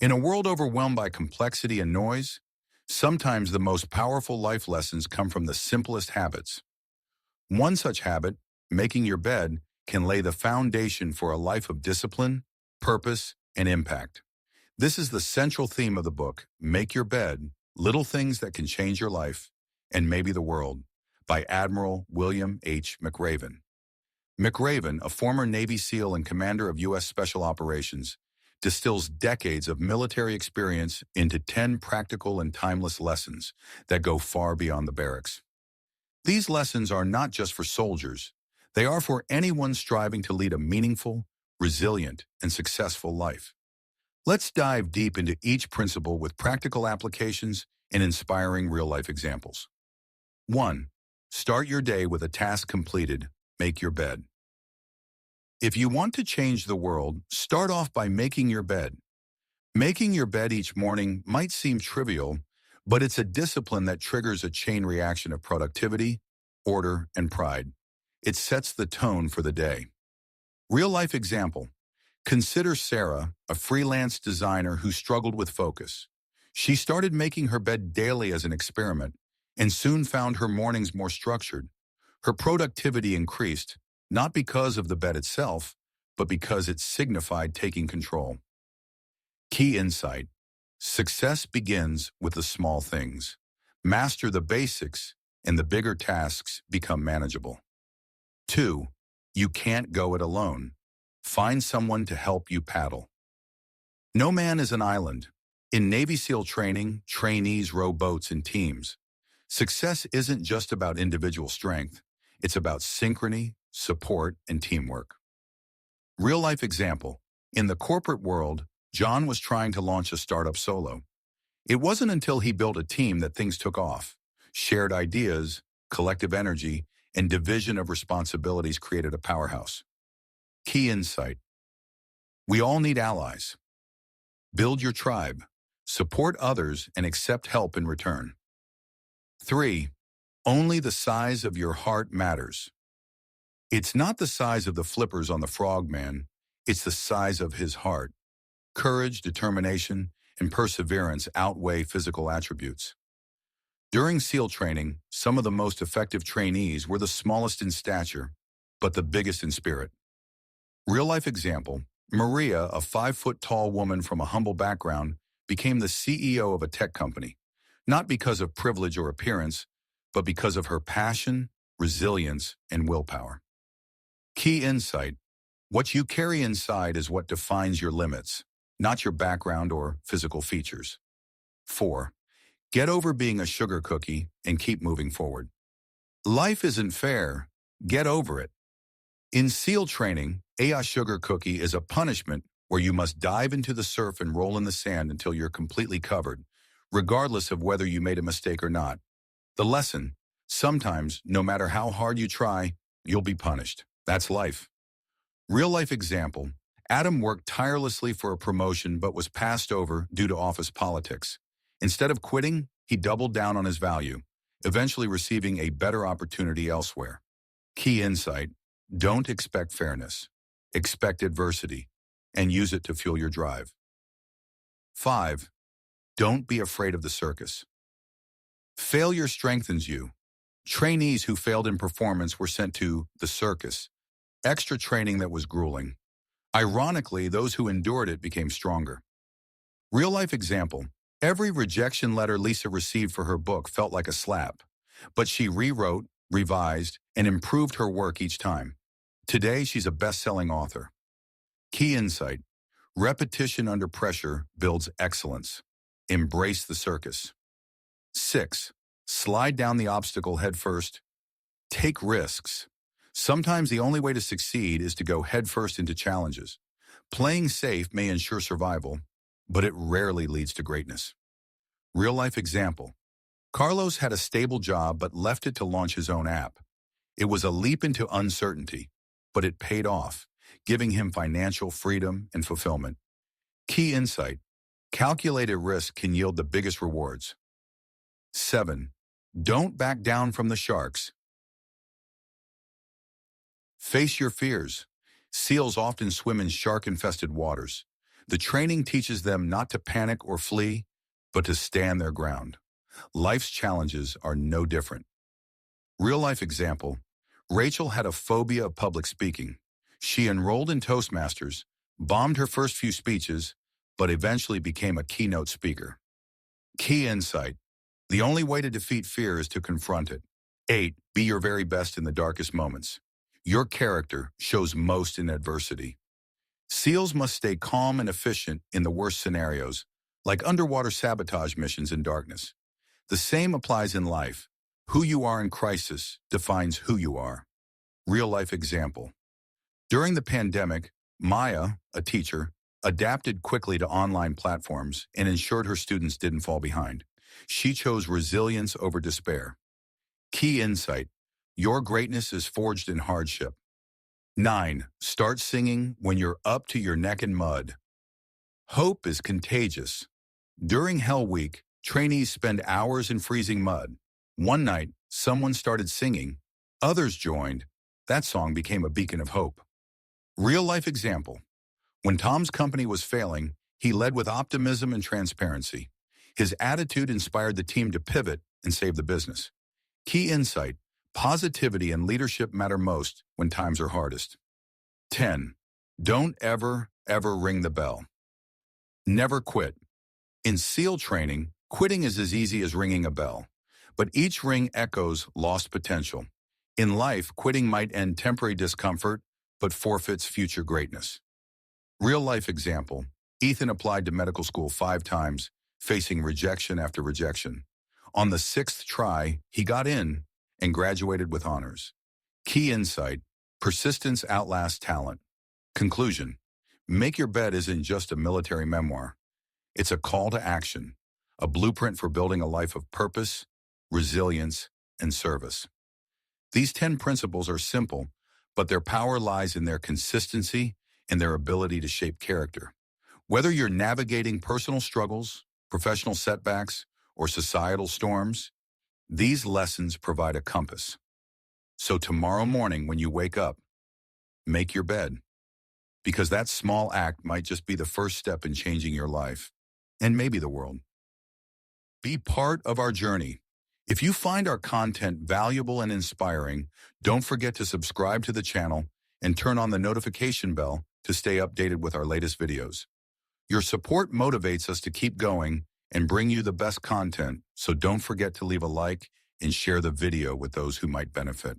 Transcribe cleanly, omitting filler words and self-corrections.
In a world overwhelmed by complexity and noise, sometimes the most powerful life lessons come from the simplest habits. One such habit, making your bed, can lay the foundation for a life of discipline, purpose, and impact. This is the central theme of the book, Make Your Bed, Little Things That Can Change Your Life, and Maybe the World, by Admiral William H. McRaven. McRaven, a former Navy SEAL and commander of U.S. Special Operations, distills decades of military experience into 10 practical and timeless lessons that go far beyond the barracks. These lessons are not just for soldiers, they are for anyone striving to lead a meaningful, resilient, and successful life. Let's dive deep into each principle with practical applications and inspiring real-life examples. 1. Start your day with a task completed. Make your bed. If you want to change the world, start off by making your bed. Making your bed each morning might seem trivial, but it's a discipline that triggers a chain reaction of productivity, order, and pride. It sets the tone for the day. Real-life example. Consider Sarah, a freelance designer who struggled with focus. She started making her bed daily as an experiment and soon found her mornings more structured. Her productivity increased, not because of the bed itself, but because it signified taking control. Key insight. Success begins with the small things. Master the basics, and the bigger tasks become manageable. 2. You can't go it alone. Find someone to help you paddle. No man is an island. In Navy SEAL training, trainees row boats in teams. Success isn't just about individual strength. It's about synchrony, support, and teamwork. Real-life example. In the corporate world, John was trying to launch a startup solo. It wasn't until he built a team that things took off. Shared ideas, collective energy, and division of responsibilities created a powerhouse. Key insight. We all need allies. Build your tribe, support others, and accept help in return. 3. Only the size of your heart matters. It's not the size of the flippers on the Frogman, it's the size of his heart. Courage, determination, and perseverance outweigh physical attributes. During SEAL training, some of the most effective trainees were the smallest in stature, but the biggest in spirit. Real-life example, Maria, a 5-foot-tall woman from a humble background, became the CEO of a tech company, not because of privilege or appearance, but because of her passion, resilience, and willpower. Key insight. What you carry inside is what defines your limits, not your background or physical features. 4. Get over being a sugar cookie and keep moving forward. Life isn't fair. Get over it. In SEAL training, a sugar cookie is a punishment where you must dive into the surf and roll in the sand until you're completely covered, regardless of whether you made a mistake or not. The lesson, sometimes, no matter how hard you try, you'll be punished. That's life. Real-life example, Adam worked tirelessly for a promotion but was passed over due to office politics. Instead of quitting, he doubled down on his value, eventually receiving a better opportunity elsewhere. Key insight, don't expect fairness. Expect adversity, and use it to fuel your drive. 5. Don't be afraid of the circus. Failure strengthens you. Trainees who failed in performance were sent to the circus, extra training that was grueling. Ironically, those who endured it became stronger. Real-life example, every rejection letter Lisa received for her book felt like a slap, but she rewrote, revised, and improved her work each time. Today, she's a best-selling author. Key insight, repetition under pressure builds excellence. Embrace the circus. 6. Slide down the obstacle headfirst. Take risks. Sometimes the only way to succeed is to go headfirst into challenges. Playing safe may ensure survival, but it rarely leads to greatness. Real-life example. Carlos had a stable job but left it to launch his own app. It was a leap into uncertainty, but it paid off, giving him financial freedom and fulfillment. Key insight. Calculated risk can yield the biggest rewards. 7. Don't back down from the sharks. Face your fears. SEALs often swim in shark-infested waters. The training teaches them not to panic or flee, but to stand their ground. Life's challenges are no different. Real-life example, Rachel had a phobia of public speaking. She enrolled in Toastmasters, bombed her first few speeches, but eventually became a keynote speaker. Key insight, the only way to defeat fear is to confront it. 8. Be your very best in the darkest moments. Your character shows most in adversity. SEALs must stay calm and efficient in the worst scenarios, like underwater sabotage missions in darkness. The same applies in life. Who you are in crisis defines who you are. Real-life example. During the pandemic, Maya, a teacher, adapted quickly to online platforms and ensured her students didn't fall behind. She chose resilience over despair. Key insight, your greatness is forged in hardship. 9. Start singing when you're up to your neck in mud. Hope is contagious. During Hell Week, trainees spend hours in freezing mud. One night, someone started singing. Others joined. That song became a beacon of hope. Real-life example. When Tom's company was failing, he led with optimism and transparency. His attitude inspired the team to pivot and save the business. Key insight, positivity and leadership matter most when times are hardest. 10. Don't ever ring the bell. Never quit. In SEAL training, quitting is as easy as ringing a bell, but each ring echoes lost potential. In life, quitting might end temporary discomfort, but forfeits future greatness. Real-life example, Ethan applied to medical school 5 times, facing rejection after rejection. On the 6th try, he got in and graduated with honors. Key insight, persistence outlasts talent. Conclusion, Make Your Bed isn't just a military memoir. It's a call to action, a blueprint for building a life of purpose, resilience, and service. These 10 principles are simple, but their power lies in their consistency and their ability to shape character. Whether you're navigating personal struggles, professional setbacks, or societal storms, these lessons provide a compass. So tomorrow morning when you wake up, make your bed, because that small act might just be the first step in changing your life, and maybe the world. Be part of our journey. If you find our content valuable and inspiring, don't forget to subscribe to the channel and turn on the notification bell to stay updated with our latest videos. Your support motivates us to keep going and bring you the best content, so don't forget to leave a like and share the video with those who might benefit.